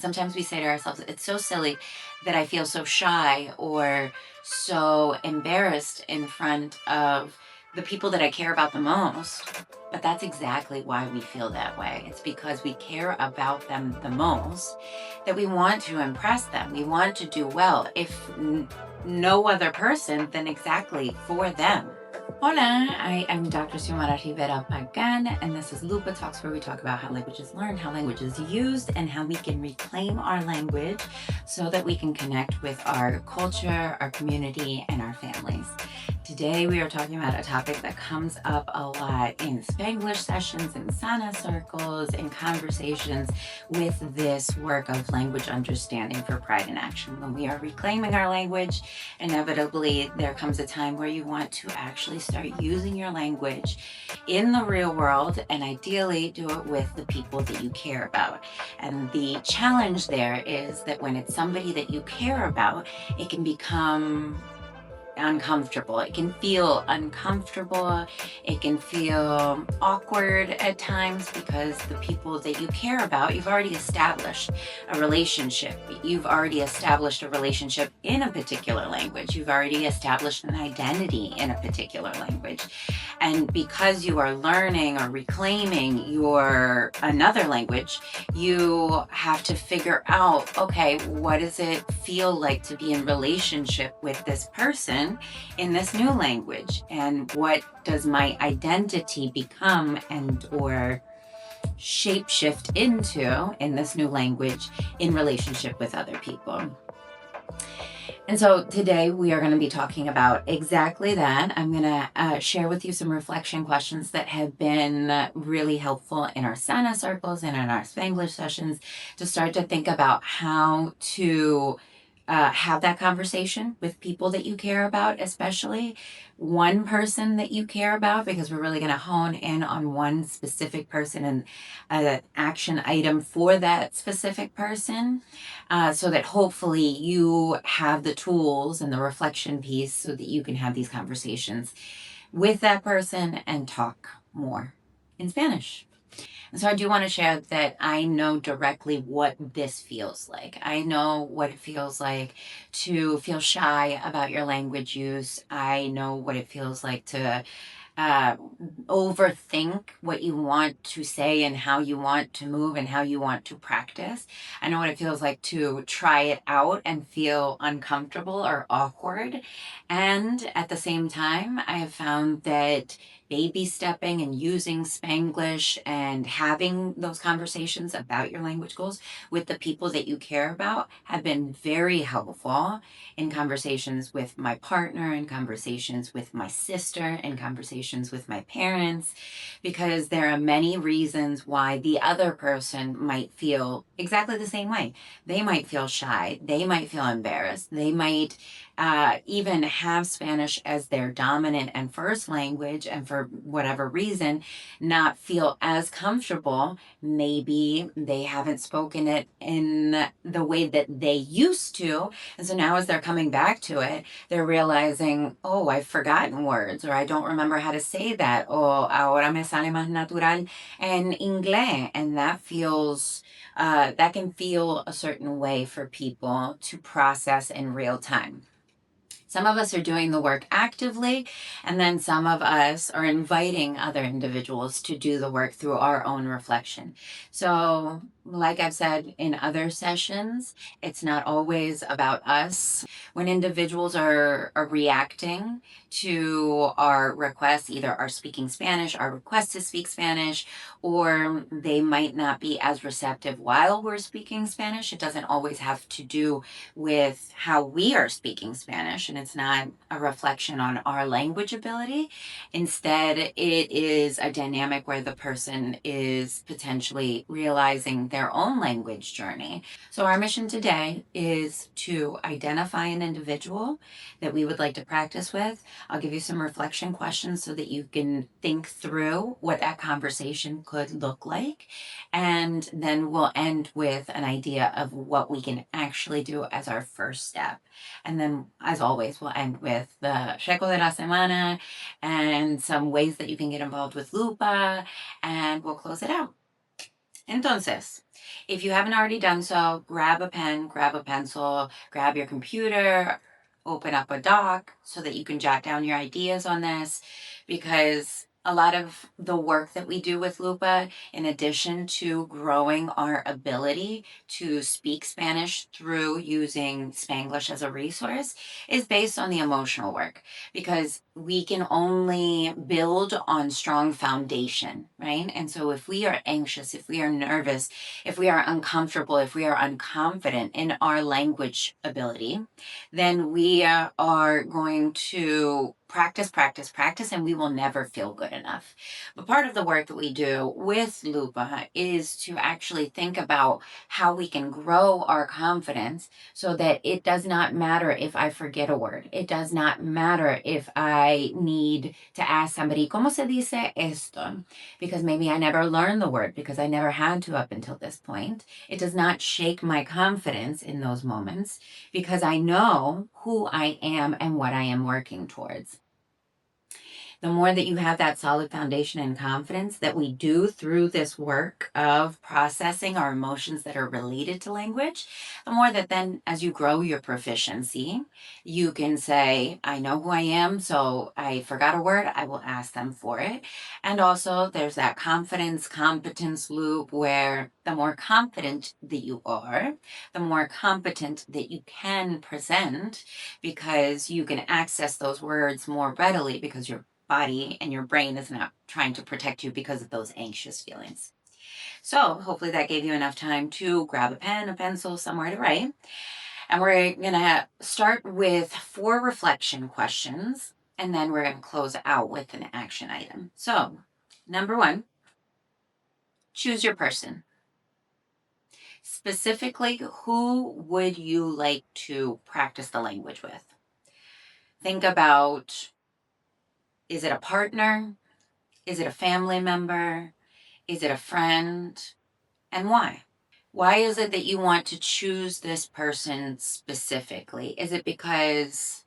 Sometimes we say to ourselves, it's so silly that I feel so shy or so embarrassed in front of the people that I care about the most. But that's exactly why we feel that way. It's because we care about them the most that we want to impress them. We want to do well, if no other person, then exactly for them. Hola, I am Dr. Xiomara Rivera Pagan, and this is LUPA Talks, where we talk about how language is learned, how language is used, and how we can reclaim our language so that we can connect with our culture, our community, and our families. Today, we are talking about a topic that comes up a lot in Spanglish sessions, in Sana circles, in conversations with this work of language understanding for pride in action. When we are reclaiming our language, inevitably there comes a time where you want to actually start using your language in the real world, and ideally do it with the people that you care about. And the challenge there is that when it's somebody that you care about, it can become uncomfortable. It can feel uncomfortable. It can feel awkward at times because the people that you care about, you've already established a relationship. You've already established a relationship in a particular language. You've already established an identity in a particular language. And because you are learning or reclaiming your another language, you have to figure out, okay, what does it feel like to be in relationship with this person in this new language? And what does my identity become and or shapeshift into in this new language in relationship with other people? And so today we are going to be talking about exactly that. I'm going to share with you some reflection questions that have been really helpful in our Sana circles and in our Spanglish sessions to start to think about how to have that conversation with people that you care about, especially one person that you care about, because we're really going to hone in on one specific person and an action item for that specific person, so that hopefully you have the tools and the reflection piece so that you can have these conversations with that person and talk more in Spanish. And so I do want to share that I know directly what this feels like. I know what it feels like to feel shy about your language use. I know what it feels like to uh, overthink what you want to say and how you want to move and how you want to practice. I know what it feels like to try it out and feel uncomfortable or awkward. And at the same time, I have found that baby stepping and using Spanglish and having those conversations about your language goals with the people that you care about have been very helpful in conversations with my partner, in conversations with my sister, in conversations with my parents, because there are many reasons why the other person might feel exactly the same way. They might feel shy, they might feel embarrassed, they might even have Spanish as their dominant and first language, and for whatever reason, not feel as comfortable. Maybe they haven't spoken it in the way that they used to. And so now, as they're coming back to it, they're realizing, oh, I've forgotten words, or I don't remember how to say that, or ahora me sale más natural en inglés. And that feels, that can feel a certain way for people to process in real time. Some of us are doing the work actively, and then some of us are inviting other individuals to do the work through our own reflection. So, like I've said in other sessions, it's not always about us. When individuals are reacting to our requests, either our speaking Spanish, our request to speak Spanish, or they might not be as receptive while we're speaking Spanish, it doesn't always have to do with how we are speaking Spanish, and it's not a reflection on our language ability. Instead, it is a dynamic where the person is potentially realizing their own language journey. So our mission today is to identify an individual that we would like to practice with. I'll give you some reflection questions so that you can think through what that conversation could look like. And then we'll end with an idea of what we can actually do as our first step. And then, as always, we'll end with the Reco de la Semana and some ways that you can get involved with LUPA, and we'll close it out. Entonces, if you haven't already done so, grab a pen, grab a pencil, grab your computer, open up a doc so that you can jot down your ideas on this, because a lot of the work that we do with LUPA, in addition to growing our ability to speak Spanish through using Spanglish as a resource, is based on the emotional work, because we can only build on strong foundation, right? And so if we are anxious, if we are nervous, if we are uncomfortable, if we are unconfident in our language ability, then we are going to practice, practice, practice, and we will never feel good enough. But part of the work that we do with LUPA is to actually think about how we can grow our confidence so that it does not matter if I forget a word. It does not matter if I need to ask somebody, ¿Cómo se dice esto? Because maybe I never learned the word because I never had to up until this point. It does not shake my confidence in those moments because I know who I am and what I am working towards. The more that you have that solid foundation and confidence that we do through this work of processing our emotions that are related to language, the more that then as you grow your proficiency, you can say, I know who I am, so I forgot a word, I will ask them for it. And also there's that confidence, competence loop where the more confident that you are, the more competent that you can present, because you can access those words more readily because your body and your brain is not trying to protect you because of those anxious feelings. So hopefully that gave you enough time to grab a pen, a pencil, somewhere to write. And we're going to start with 4 reflection questions, and then we're going to close out with an action item. So, number 1, choose your person. Specifically, who would you like to practice the language with? Think about, is it a partner? Is it a family member? Is it a friend? And why? Why is it that you want to choose this person specifically? Is it because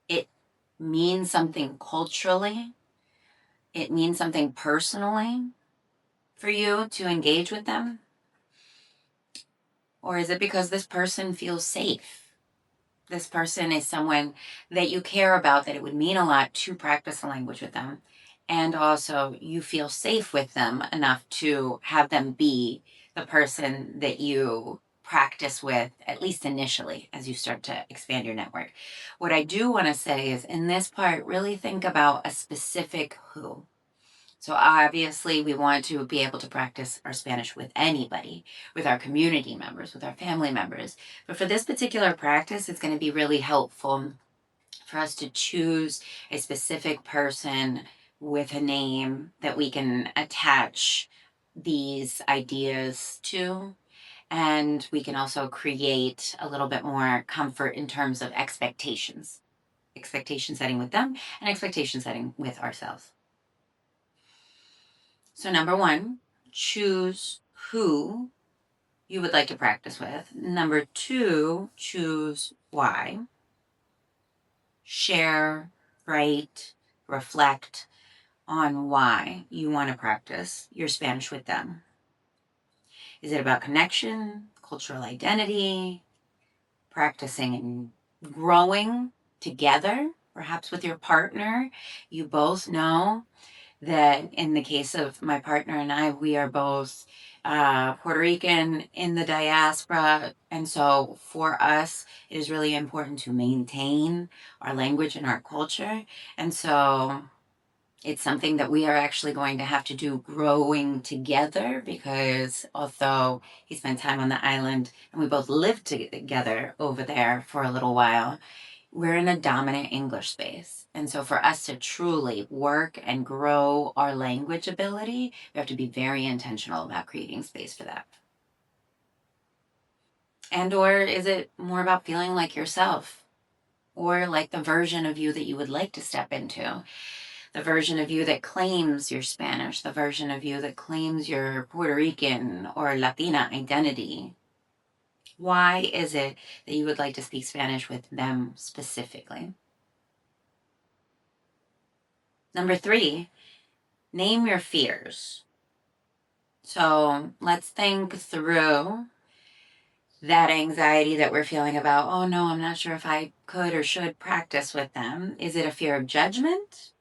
it means something culturally? It means something personally for you to engage with them? Or is it because this person feels safe? This person is someone that you care about, that it would mean a lot to practice the language with them. And also you feel safe with them enough to have them be the person that you practice with, at least initially, as you start to expand your network. What I do want to say is in this part, really think about a specific who. So obviously we want to be able to practice our Spanish with anybody, with our community members, with our family members. But for this particular practice, it's going to be really helpful for us to choose a specific person with a name that we can attach these ideas to. And we can also create a little bit more comfort in terms of expectations, expectation setting with them and expectation setting with ourselves. So number 1, choose who you would like to practice with. Number 2, choose why. Share, write, reflect on why you want to practice your Spanish with them. Is it about connection, cultural identity, practicing and growing together, perhaps with your partner? You both know that in the case of my partner and I, we are both Puerto Rican in the diaspora. And so for us, it is really important to maintain our language and our culture. And so it's something that we are actually going to have to do growing together, because although he spent time on the island and we both lived together over there for a little while, we're in a dominant English space. And so for us to truly work and grow our language ability, we have to be very intentional about creating space for that. And or is it more about feeling like yourself, or like the version of you that you would like to step into? The version of you that claims your Spanish, the version of you that claims your Puerto Rican or Latina identity. Why is it that you would like to speak Spanish with them specifically? Number 3, name your fears. So let's think through that anxiety that we're feeling about, oh no, I'm not sure if I could or should practice with them. Is it a fear of judgment?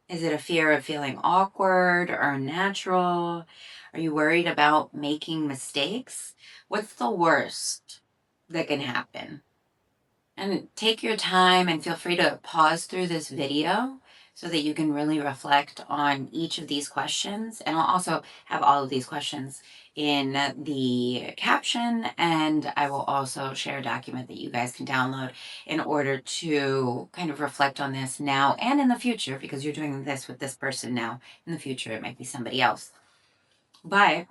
Is it a fear of feeling awkward or unnatural? Are you worried about making mistakes? What's the worst that can happen? And take your time and feel free to pause through this video so that you can really reflect on each of these questions. And I'll also have all of these questions in the caption, and I will also share a document that you guys can download in order to kind of reflect on this now and in the future, because you're doing this with this person now. In the future, it might be somebody else. But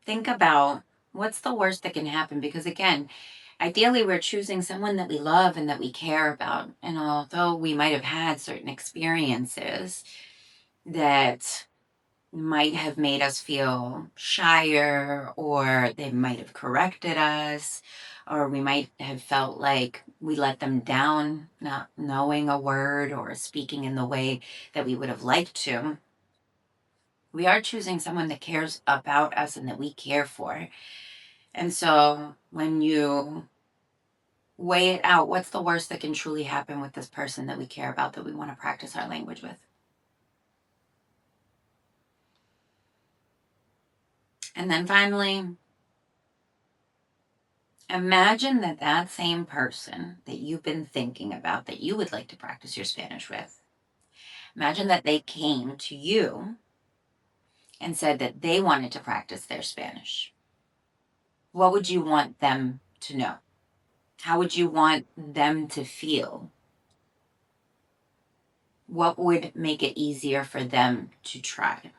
think about what's the worst that can happen, because again, ideally, we're choosing someone that we love and that we care about. And although we might have had certain experiences that might have made us feel shyer, or they might have corrected us, or we might have felt like we let them down, not knowing a word or speaking in the way that we would have liked to, we are choosing someone that cares about us and that we care for. And so when you weigh it out, what's the worst that can truly happen with this person that we care about, that we want to practice our language with? And then finally, imagine that that same person that you've been thinking about, that you would like to practice your Spanish with, imagine that they came to you and said that they wanted to practice their Spanish. What would you want them to know? How would you want them to feel? What would make it easier for them to try?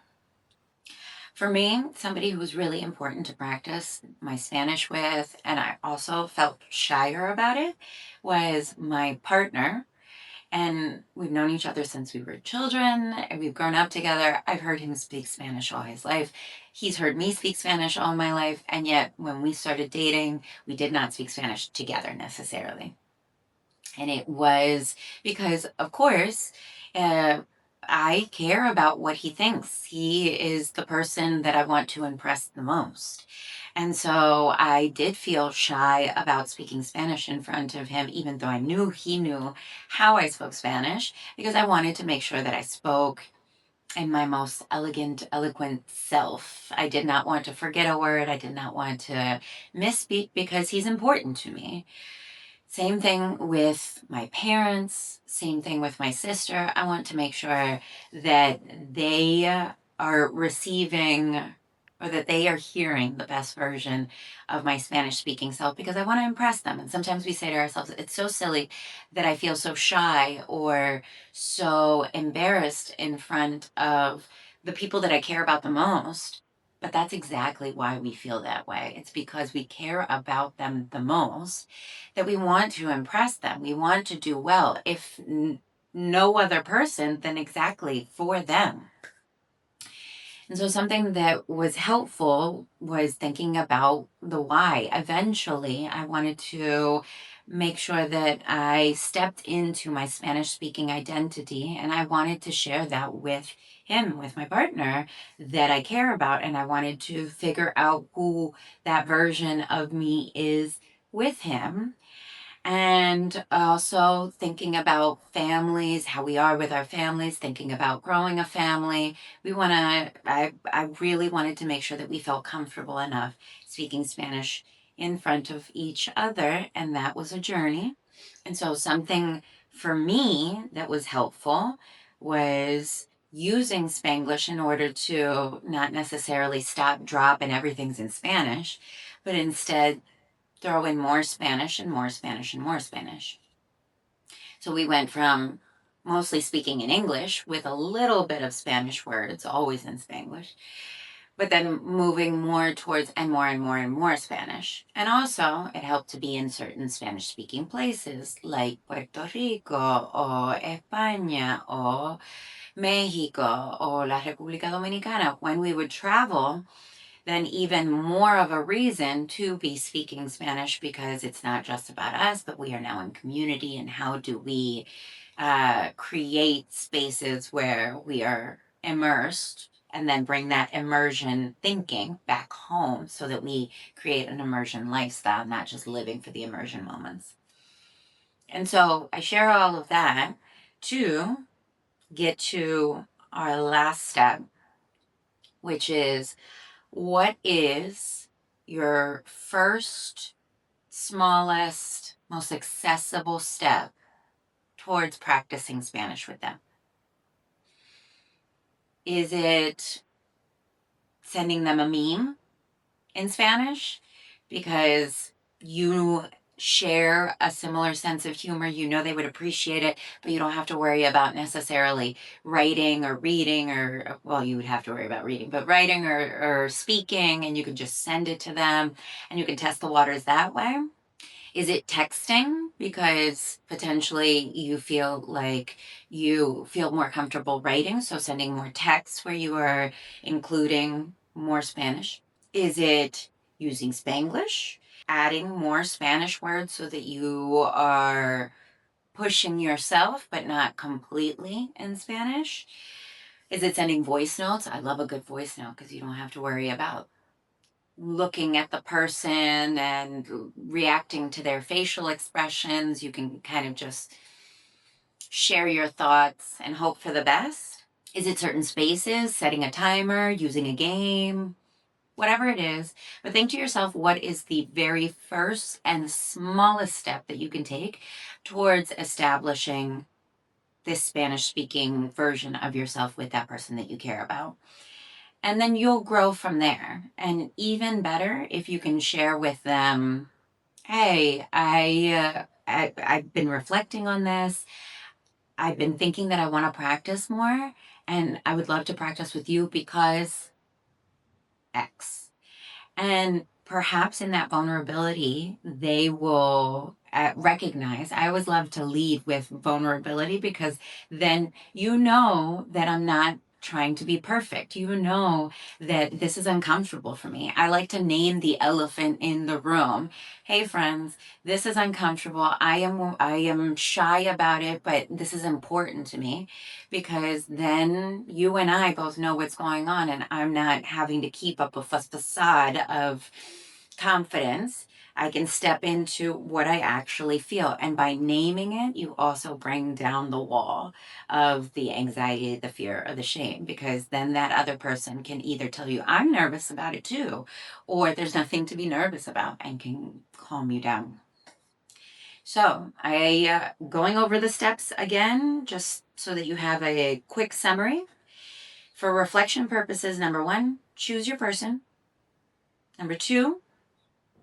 For me, somebody who was really important to practice my Spanish with, and I also felt shyer about it, was my partner. And we've known each other since we were children, and we've grown up together. I've heard him speak Spanish all his life. He's heard me speak Spanish all my life. And yet, when we started dating, we did not speak Spanish together necessarily. And it was because, of course, uh, I care about what he thinks. He is the person that I want to impress the most. And so I did feel shy about speaking Spanish in front of him, even though I knew he knew how I spoke Spanish, because I wanted to make sure that I spoke in my most elegant, eloquent self. I did not want to forget a word. I did not want to misspeak, because he's important to me. Same thing with my parents, same thing with my sister. I want to make sure that they are receiving, or that they are hearing the best version of my Spanish speaking self, because I want to impress them. And sometimes we say to ourselves, it's so silly that I feel so shy or so embarrassed in front of the people that I care about the most. But that's exactly why we feel that way. It's because we care about them the most, that we want to impress them. We want to do well, if no other person, then exactly for them. And so something that was helpful was thinking about the why. Eventually, I wanted to make sure that I stepped into my Spanish speaking identity, and I wanted to share that with him, with my partner that I care about. And I wanted to figure out who that version of me is with him. And also thinking about families, how we are with our families, thinking about growing a family. I really wanted to make sure that we felt comfortable enough speaking Spanish in front of each other. And that was a journey. And so something for me that was helpful was using Spanglish in order to not necessarily stop, drop, and everything's in Spanish, but instead throw in more Spanish and more Spanish and more Spanish. So we went from mostly speaking in English with a little bit of Spanish words, always in Spanglish, but then moving more towards and more and more and more Spanish. And also, it helped to be in certain Spanish speaking places like Puerto Rico or España or Mexico or La República Dominicana. When we would travel, then even more of a reason to be speaking Spanish, because it's not just about us, but we are now in community. And how do we create spaces where we are immersed and then bring that immersion thinking back home so that we create an immersion lifestyle, not just living for the immersion moments. And so I share all of that to get to our last step, which is, what is your first, smallest, most accessible step towards practicing Spanish with them? Is it sending them a meme in Spanish because you share a similar sense of humor? You know they would appreciate it, but you don't have to worry about necessarily writing or reading, or, well, you would have to worry about reading, but writing or speaking, and you can just send it to them and you can test the waters that way. Is it texting because potentially you feel like you feel more comfortable writing, so sending more texts where you are including more Spanish? Is it using Spanglish, adding more Spanish words so that you are pushing yourself but not completely in Spanish? Is it sending voice notes? I love a good voice note because you don't have to worry about looking at the person and reacting to their facial expressions. You can kind of just share your thoughts and hope for the best. Is it certain spaces, setting a timer, using a game, whatever it is? But think to yourself, what is the very first and smallest step that you can take towards establishing this Spanish speaking version of yourself with that person that you care about? And then you'll grow from there. And even better if you can share with them, hey, I've been reflecting on this. I've been thinking that I want to practice more, and I would love to practice with you because X. And perhaps in that vulnerability, they will recognize. I always love to lead with vulnerability because then you know that I'm not trying to be perfect. You know that this is uncomfortable for me. I like to name the elephant in the room. Hey friends, this is uncomfortable. I am shy about it, but this is important to me because then you and I both know what's going on, and I'm not having to keep up a facade of confidence. I can step into what I actually feel. And by naming it, you also bring down the wall of the anxiety, the fear, or the shame, because then that other person can either tell you, I'm nervous about it too, or there's nothing to be nervous about, and can calm you down. So I going over the steps again, just so that you have a quick summary. For reflection purposes, number 1, choose your person. Number 2,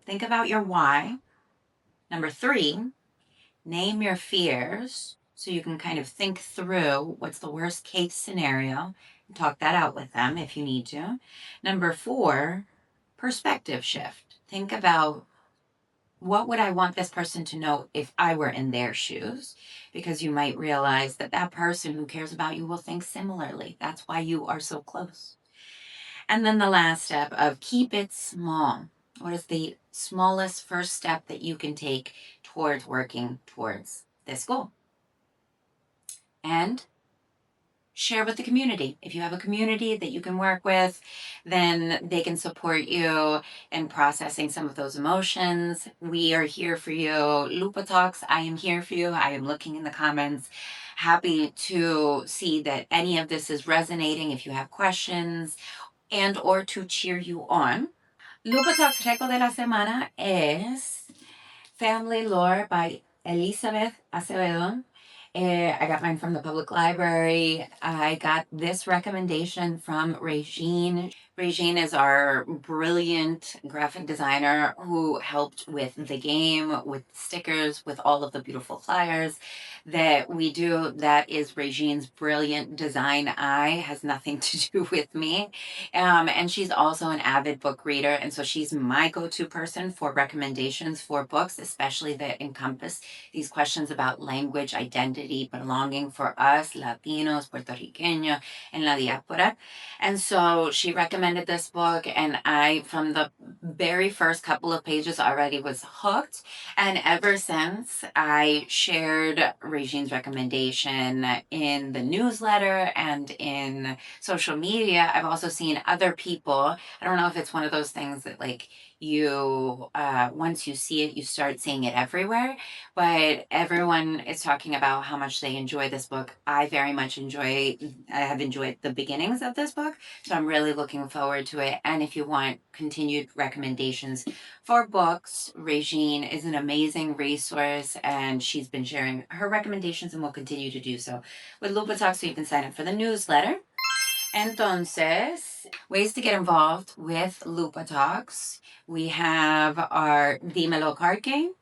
think about your why. Number 3, name your fears so you can kind of think through what's the worst case scenario and talk that out with them if you need to. Number 4, perspective shift. Think about, what would I want this person to know if I were in their shoes? Because you might realize that that person who cares about you will think similarly. That's why you are so close. And then the last step of keep it small. What is the smallest first step that you can take towards working towards this goal? And share with the community. If you have a community that you can work with, then they can support you in processing some of those emotions. We are here for you. LUPA Talks, I am here for you. I am looking in the comments. Happy to see that any of this is resonating. If you have questions and or to cheer you on. LUPA Talks Reco de la Semana es Family Lore by Elizabeth Acevedo. I got mine from the public library. I got this recommendation from Regine. Regine is our brilliant graphic designer who helped with the game, with stickers, with all of the beautiful flyers that we do. That is Regine's brilliant design eye, has nothing to do with me. And she's also an avid book reader, and so she's my go-to person for recommendations for books, especially that encompass these questions about language, identity, belonging for us, Latinos, Puertorriqueños, and la diáspora. And so she recommended recommended this book, and I, from the very first couple of pages already, was hooked. And ever since, I shared Regine's recommendation in the newsletter and in social media. I've also seen other people. I don't know if it's one of those things that, like, you once you see it, you start seeing it everywhere, but everyone is talking about how much they enjoy this book. I have enjoyed the beginnings of this book, so I'm really looking forward to it. And if you want continued recommendations for books, Regine is an amazing resource, and she's been sharing her recommendations and will continue to do so with Lupa Talk, so you can sign up for the newsletter. Entonces, ways to get involved with Lupa Talks. We have our Dímelo card game,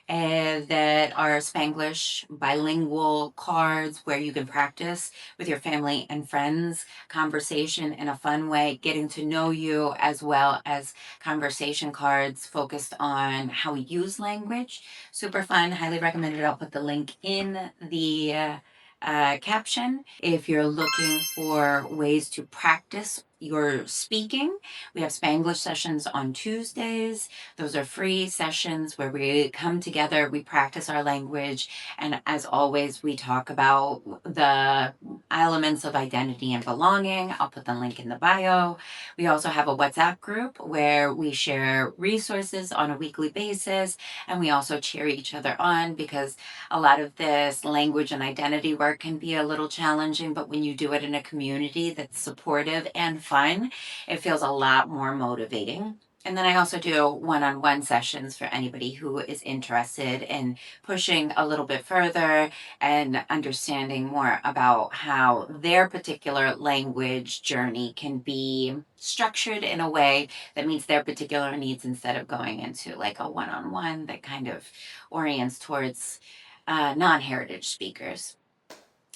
that are Spanglish bilingual cards where you can practice with your family and friends, conversation in a fun way, getting to know you, as well as conversation cards focused on how we use language. Super fun, highly recommended. I'll put the link in the caption. If you're looking for ways to practice your speaking, we have Spanglish sessions on Tuesdays. Those are free sessions where we come together, we practice our language, and as always, we talk about the elements of identity and belonging. I'll put the link in the bio. We also have a WhatsApp group where we share resources on a weekly basis, and we also cheer each other on, because a lot of this language and identity work can be a little challenging, but when you do it in a community that's supportive and fun, it feels a lot more motivating. And then I also do one-on-one sessions for anybody who is interested in pushing a little bit further and understanding more about how their particular language journey can be structured in a way that meets their particular needs, instead of going into like a one-on-one that kind of orients towards non-heritage speakers.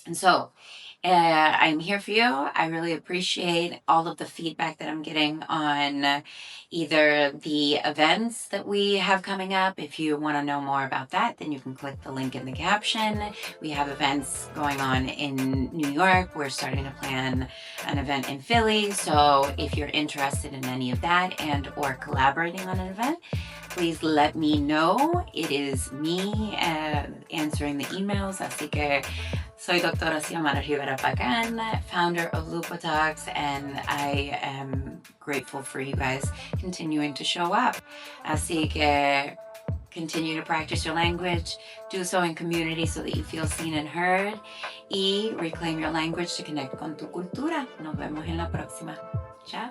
And so I'm here for you. I really appreciate all of the feedback that I'm getting on either the events that we have coming up. If you want to know more about that, then you can click the link in the caption. We have events going on in New York. We're starting to plan an event in Philly. So if you're interested in any of that and or collaborating on an event, please let me know. It is me answering the emails. Así que soy Doctora Xiomara Rivera Pagan, founder of Lupa Talks, and I am grateful for you guys continuing to show up. Así que continue to practice your language, do so in community so that you feel seen and heard, y reclaim your language to connect con tu cultura. Nos vemos en la próxima. Chao.